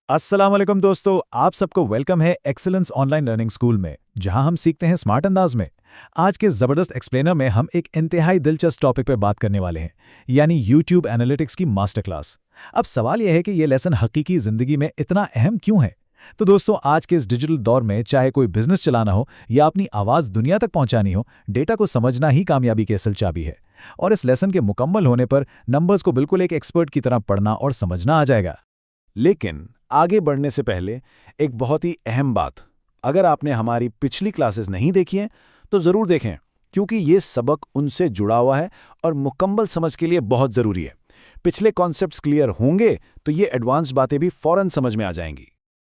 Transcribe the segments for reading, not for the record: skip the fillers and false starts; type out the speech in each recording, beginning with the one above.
अस्सलाम वालेकुम दोस्तों, आप सबको वेलकम है एक्सीलेंस ऑनलाइन लर्निंग स्कूल में, जहां हम सीखते हैं स्मार्ट अंदाज में। आज के ज़बरदस्त एक्सप्लेनर में हम एक इंतहाई दिलचस्प टॉपिक पे बात करने वाले हैं, यानी YouTube एनालिटिक्स की मास्टर क्लास। अब सवाल यह है कि ये लेसन हकीकी ज़िंदगी में इतना अहम क्यों है? तो दोस्तों, आज के इस डिजिटल दौर में चाहे कोई बिजनेस चलाना हो या अपनी आवाज़ दुनिया तक पहुंचानी हो, डेटा को समझना ही कामयाबी की असल चाबी है। और इस लेसन के मुकम्मल होने पर नंबर्स को बिल्कुल एक एक्सपर्ट की तरह पढ़ना और समझना आ जाएगा। लेकिन आगे बढ़ने से पहले एक बहुत ही अहम बात, अगर आपने हमारी पिछली क्लासेस नहीं देखी हैं तो ज़रूर देखें, क्योंकि ये सबक उनसे जुड़ा हुआ है और मुकम्मल समझ के लिए बहुत ज़रूरी है। पिछले कॉन्सेप्ट्स क्लियर होंगे तो ये एडवांस बातें भी फ़ौरन समझ में आ जाएंगी।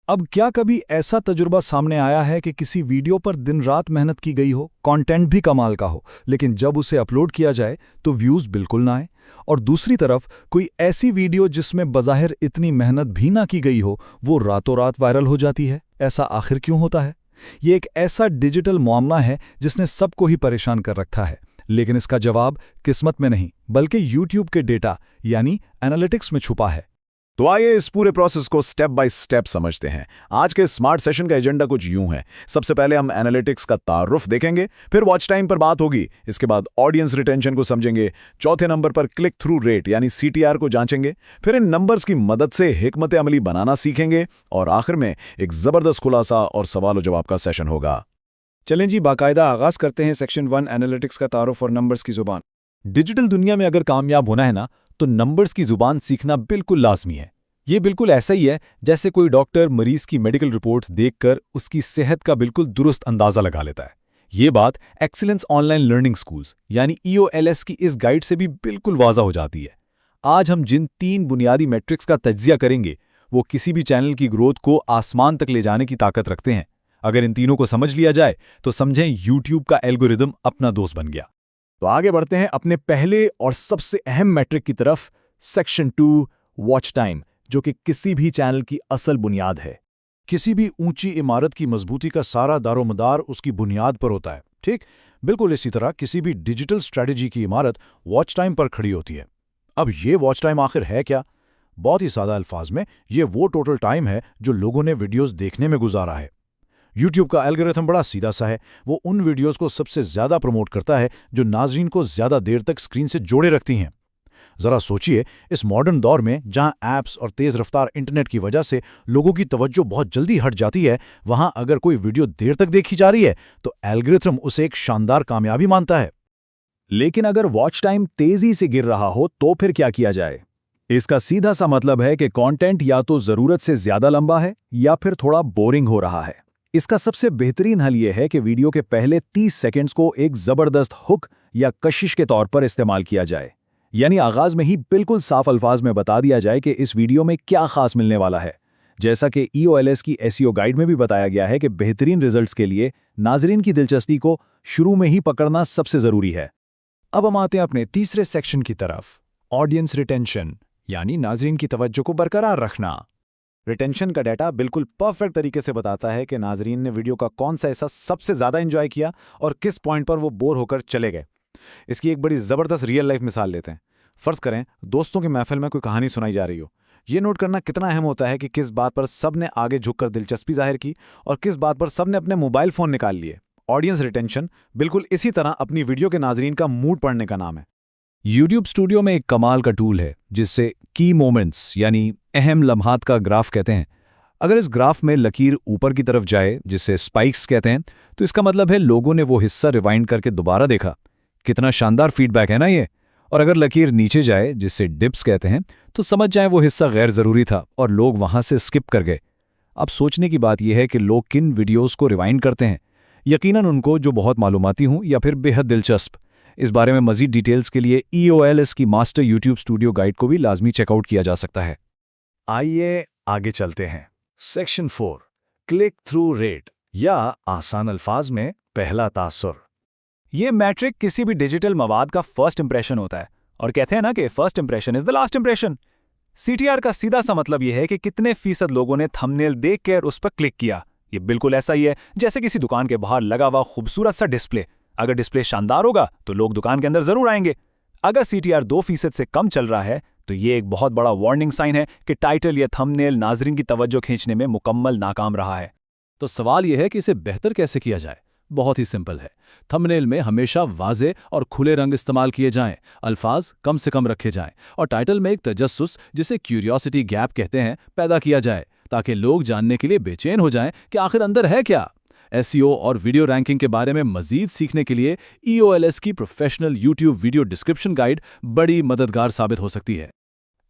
अब क्या कभी ऐसा तजुर्बा सामने आया है कि किसी वीडियो पर दिन रात मेहनत की गई हो, कंटेंट भी कमाल का हो, लेकिन जब उसे अपलोड किया जाए तो व्यूज़ बिल्कुल ना आए? और दूसरी तरफ कोई ऐसी वीडियो जिसमें बज़ाहिर इतनी मेहनत भी ना की गई हो, वो रातों रात वायरल हो जाती है। ऐसा आखिर क्यों होता है? ये एक ऐसा डिजिटल मामला है जिसने सबको ही परेशान कर रखा है, लेकिन इसका जवाब किस्मत में नहीं बल्कि YouTube के डेटा यानी एनालिटिक्स में छुपा है। तो आइए इस पूरे प्रोसेस को स्टेप बाय स्टेप समझते हैं। आज के स्मार्ट सेशन का एजेंडा कुछ यूं है। सबसे पहले हम एनालिटिक्स का तारुफ देखेंगे, फिर वॉच टाइम पर बात होगी, इसके बाद ऑडियंस रिटेंशन को समझेंगे, चौथे नंबर पर क्लिक थ्रू रेट यानी CTR को जांचेंगे, फिर इन नंबर्स की मदद से हिकमत अमली बनाना सीखेंगे और आखिर में एक जबरदस्त खुलासा और सवाल जवाब का सेशन होगा। चलें जी, बाकायदा आगाज करते हैं सेक्शन 1 एनालिटिक्स का तारुफ और नंबर्स की जुबान। डिजिटल दुनिया में अगर कामयाब होना है ना, तो नंबर्स की जुबान सीखना बिल्कुल लाजमी है। ये बिल्कुल ऐसा ही है जैसे कोई डॉक्टर मरीज की मेडिकल रिपोर्ट्स देखकर उसकी सेहत का बिल्कुल दुरुस्त अंदाजा लगा लेता है। ये बात एक्सीलेंस ऑनलाइन लर्निंग स्कूल्स यानी EOLS की इस गाइड से भी बिल्कुल वाज़ा हो जाती है। आज हम जिन 3 बुनियादी मैट्रिक्स का तज्जिया करेंगे, वो किसी भी चैनल की ग्रोथ को आसमान तक ले जाने की ताकत रखते हैं। अगर इन तीनों को समझ लिया जाए तो समझें YouTube का एल्गोरिदम अपना दोस्त बन गया। तो आगे बढ़ते हैं अपने पहले और सबसे अहम मैट्रिक की तरफ, सेक्शन 2 वॉच टाइम, जो कि किसी भी चैनल की असल बुनियाद है। किसी भी ऊंची इमारत की मजबूती का सारा दारोमदार उसकी बुनियाद पर होता है, ठीक? बिल्कुल इसी तरह किसी भी डिजिटल स्ट्रैटेजी की इमारत वॉच टाइम पर खड़ी होती है। अब ये वॉच टाइम आखिर है क्या? बहुत ही सादा अल्फाज में, ये वो टोटल टाइम है जो लोगों ने वीडियोस देखने में गुजारा है। YouTube का एल्गोरिथम बड़ा सीधा सा है। वो उन वीडियोस को सबसे ज्यादा प्रमोट करता है जो नाज़रीन को ज्यादा देर तक स्क्रीन से जोड़े रखती हैं। जरा सोचिए, इस मॉडर्न दौर में जहां ऐप्स और तेज रफ्तार इंटरनेट की वजह से लोगों की तवज्जो बहुत जल्दी हट जाती है, वहां अगर कोई वीडियो देर तक देखी जा रही है तो एल्गोरिथम उसे एक शानदार कामयाबी मानता है। लेकिन अगर वॉच टाइम तेजी से गिर रहा हो तो फिर क्या किया जाए? इसका सीधा सा मतलब है कि कंटेंट या तो जरूरत से ज्यादा लंबा है या फिर थोड़ा बोरिंग हो रहा है। इसका सबसे बेहतरीन हल यह है कि वीडियो के पहले 30 सेकंड्स को एक जबरदस्त हुक या कशिश के तौर पर इस्तेमाल किया जाए। यानी आगाज में ही बिल्कुल साफ अल्फाज में बता दिया जाए कि इस वीडियो में क्या खास मिलने वाला है। जैसा कि EOLS की SEO गाइड में भी बताया गया है कि बेहतरीन रिजल्ट्स के लिए नाजरीन की दिलचस्पी को शुरू में ही पकड़ना सबसे जरूरी है। अब हम आते हैं अपने तीसरे सेक्शन की तरफ, ऑडियंस रिटेंशन यानी नाजरीन की तवज्जो को बरकरार रखना। रिटेंशन का डाटा बिल्कुल परफेक्ट तरीके से बताता है कि नाजरीन ने वीडियो का कौन सा हिस्सा सबसे ज्यादा एंजॉय किया और किस पॉइंट पर वो बोर होकर चले गए। इसकी एक बड़ी जबरदस्त रियल लाइफ मिसाल लेते हैं। फर्ज करें दोस्तों की महफिल में कोई कहानी सुनाई जा रही हो। ये नोट करना कितना अहम होता है कि किस बात पर सब ने आगे झुककर दिलचस्पी जाहिर की और किस बात पर सब ने अपने मोबाइल फोन निकाल लिए। ऑडियंस रिटेंशन बिल्कुल इसी तरह अपनी वीडियो के नाजरीन का मूड पढ़ने का नाम है। YouTube स्टूडियो में एक कमाल का टूल है जिससे की मोमेंट्स यानी अहम लम्हात का ग्राफ कहते हैं। अगर इस ग्राफ में लकीर ऊपर की तरफ जाए, जिसे स्पाइक्स कहते हैं, तो इसका मतलब है लोगों ने वो हिस्सा रिवाइंड करके दोबारा देखा। कितना शानदार फीडबैक है ना ये। और अगर लकीर नीचे जाए, जिसे डिप्स कहते हैं, तो समझ जाएं वो हिस्सा गैर ज़रूरी था और लोग वहां से स्किप कर गए। अब सोचने की बात यह है कि लोग किन वीडियोस को रिवाइंड करते हैं। यकीनन उनको जो बहुत मालूमाती हों या फिर बेहद दिलचस्प। इस बारे में मज़ीद डिटेल्स के लिए EOLS की मास्टर YouTube स्टूडियो गाइड को भी लाजमी चेकआउट किया जा सकता है। आइए आगे चलते हैं। सेक्शन 4 क्लिक थ्रू रेट या आसान अल्फाज में पहला तासुर। ये मैट्रिक किसी भी डिजिटल मवाद का फर्स्ट इंप्रेशन होता है और कहते हैं ना कि first impression is the last impression. CTR का सीधा सा मतलब यह है कि कितने फीसद लोगों ने थंबनेल देखकर उस पर क्लिक किया। ये बिल्कुल ऐसा ही है जैसे किसी दुकान के बाहर लगा हुआ खूबसूरत सा डिस्प्ले। अगर डिस्प्ले शानदार होगा तो लोग दुकान के अंदर जरूर आएंगे। अगर CTR 2% से कम चल रहा है तो ये एक बहुत बड़ा वार्निंग साइन है कि टाइटल या थंबनेल नाज़रीन की तवज्जो खींचने में मुकम्मल नाकाम रहा है। तो सवाल यह है कि इसे बेहतर कैसे किया जाए। बहुत ही सिंपल है। थंबनेल में हमेशा वाज़े और खुले रंग इस्तेमाल किए जाएं, अल्फाज कम से कम रखे जाएं और टाइटल में एक तजस्सुस, जिसे क्यूरियोसिटी गैप कहते हैं, पैदा किया जाए ताकि लोग जानने के लिए बेचैन हो जाएं कि आखिर अंदर है क्या। एसईओ और वीडियो रैंकिंग के बारे में मजीद सीखने के लिए EOLS की professional YouTube video description guide बड़ी मददगार साबित हो सकती है।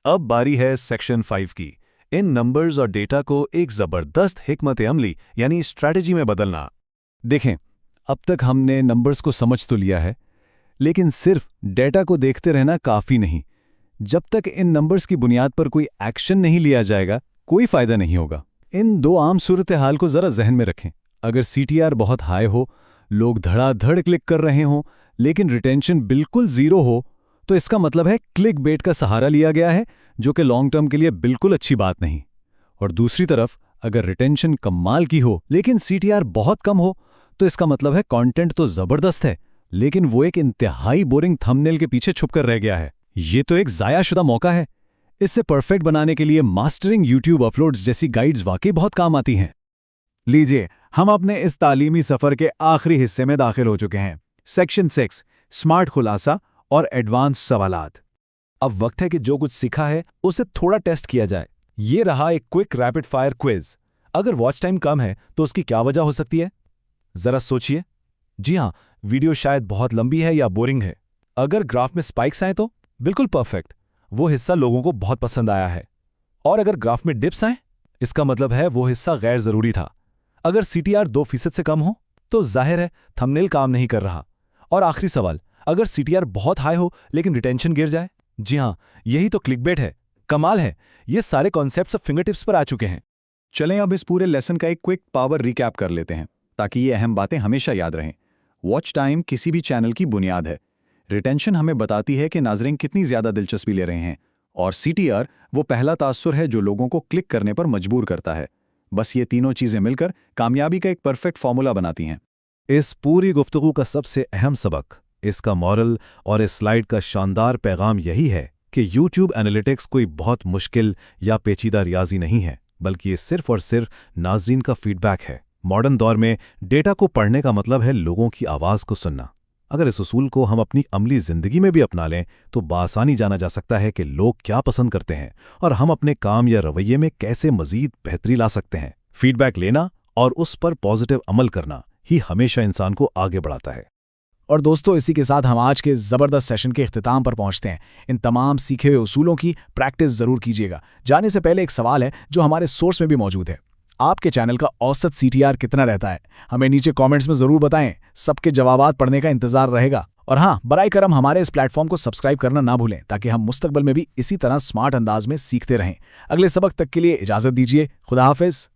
अब बारी है सेक्शन 5 की, इन नंबर्स और डेटा को एक ज़बरदस्त हिकमत अमली यानी स्ट्रैटेजी में बदलना। देखें, अब तक हमने नंबर्स को समझ तो लिया है, लेकिन सिर्फ डेटा को देखते रहना काफ़ी नहीं। जब तक इन नंबर्स की बुनियाद पर कोई एक्शन नहीं लिया जाएगा, कोई फ़ायदा नहीं होगा। इन दो आम सूरत हाल को ज़रा जहन में रखें। अगर CTR बहुत हाई हो, लोग धड़ाधड़ क्लिक कर रहे हों, लेकिन रिटेंशन बिल्कुल ज़ीरो हो, तो इसका मतलब है क्लिक बेट का सहारा लिया गया है, जो कि लॉन्ग टर्म के लिए बिल्कुल अच्छी बात नहीं। और दूसरी तरफ, अगर रिटेंशन कमाल की हो लेकिन CTR बहुत कम हो, तो इसका मतलब है कंटेंट तो ज़बरदस्त है, लेकिन वो एक इंतहाई बोरिंग थंबनेल के पीछे छुपकर रह गया है। ये तो एक ज़ायाशुदा मौका है। इससे परफेक्ट बनाने के लिए मास्टरिंग यूट्यूब अपलोड्स जैसी गाइड्स वाकई बहुत काम आती हैं। लीजिए, हम अपने इस तालीमी सफ़र के आखिरी हिस्से में दाखिल हो चुके हैं। सेक्शन 6, स्मार्ट खुलासा और एडवांस सवालात। अब वक्त है कि जो कुछ सीखा है उसे थोड़ा टेस्ट किया जाए। ये रहा एक क्विक रैपिड फायर क्विज। अगर वॉच टाइम कम है तो उसकी क्या वजह हो सकती है? जरा सोचिए। जी हाँ, वीडियो शायद बहुत लंबी है या बोरिंग है। अगर ग्राफ में स्पाइक्स आए तो बिल्कुल परफेक्ट, वो हिस्सा लोगों को बहुत पसंद आया है। और अगर ग्राफ में डिप्स आए, इसका मतलब है वो हिस्सा गैर जरूरी था। अगर CTR 2% से कम हो तो जाहिर है थंबनेल काम नहीं कर रहा। और आखिरी सवाल, अगर CTR बहुत हाई हो लेकिन रिटेंशन गिर जाए? जी हाँ, यही तो क्लिकबेट है। कमाल है, ये सारे कॉन्सेप्ट्स अब फिंगर टिप्स पर आ चुके हैं। चलें अब इस पूरे लेसन का एक क्विक पावर रिकैप कर लेते हैं, ताकि ये अहम बातें हमेशा याद रहें। वॉच टाइम किसी भी चैनल की बुनियाद है। रिटेंशन हमें बताती है कि नाज़रीन कितनी ज़्यादा दिलचस्पी ले रहे हैं। और CTR वो पहला तासुर है जो लोगों को क्लिक करने पर मजबूर करता है। बस ये तीनों चीज़ें मिलकर कामयाबी का एक परफेक्ट फॉर्मूला बनाती हैं। इस पूरी गुफ्तगू का सबसे अहम सबक, इसका मॉरल और इस स्लाइड का शानदार पैगाम यही है कि YouTube एनालिटिक्स कोई बहुत मुश्किल या पेचीदा रियाजी नहीं है, बल्कि ये सिर्फ और सिर्फ नाज़रीन का फीडबैक है। मॉडर्न दौर में डेटा को पढ़ने का मतलब है लोगों की आवाज़ को सुनना। अगर इस उसूल को हम अपनी अमली ज़िंदगी में भी अपना लें तो बासानी जाना जा सकता है कि लोग क्या पसंद करते हैं और हम अपने काम या रवैये में कैसे मज़ीद बेहतरी ला सकते हैं। फीडबैक लेना और उस पर पॉजिटिव अमल करना ही हमेशा इंसान को आगे बढ़ाता है। और दोस्तों, इसी के साथ हम आज के ज़बरदस्त सेशन के इख्तिताम पर पहुंचते हैं। इन तमाम सीखे हुए उसूलों की प्रैक्टिस ज़रूर कीजिएगा। जाने से पहले एक सवाल है जो हमारे सोर्स में भी मौजूद है। आपके चैनल का औसत CTR कितना रहता है? हमें नीचे कमेंट्स में ज़रूर बताएं। सबके जवाबात पढ़ने का इंतजार रहेगा। और हाँ, बराए करम हमारे इस प्लेटफॉर्म को सब्सक्राइब करना ना भूलें, ताकि हम मुस्तकबिल में भी इसी तरह स्मार्ट अंदाज में सीखते रहें। अगले सबक तक के लिए इजाज़त दीजिए। खुदा हाफिज़।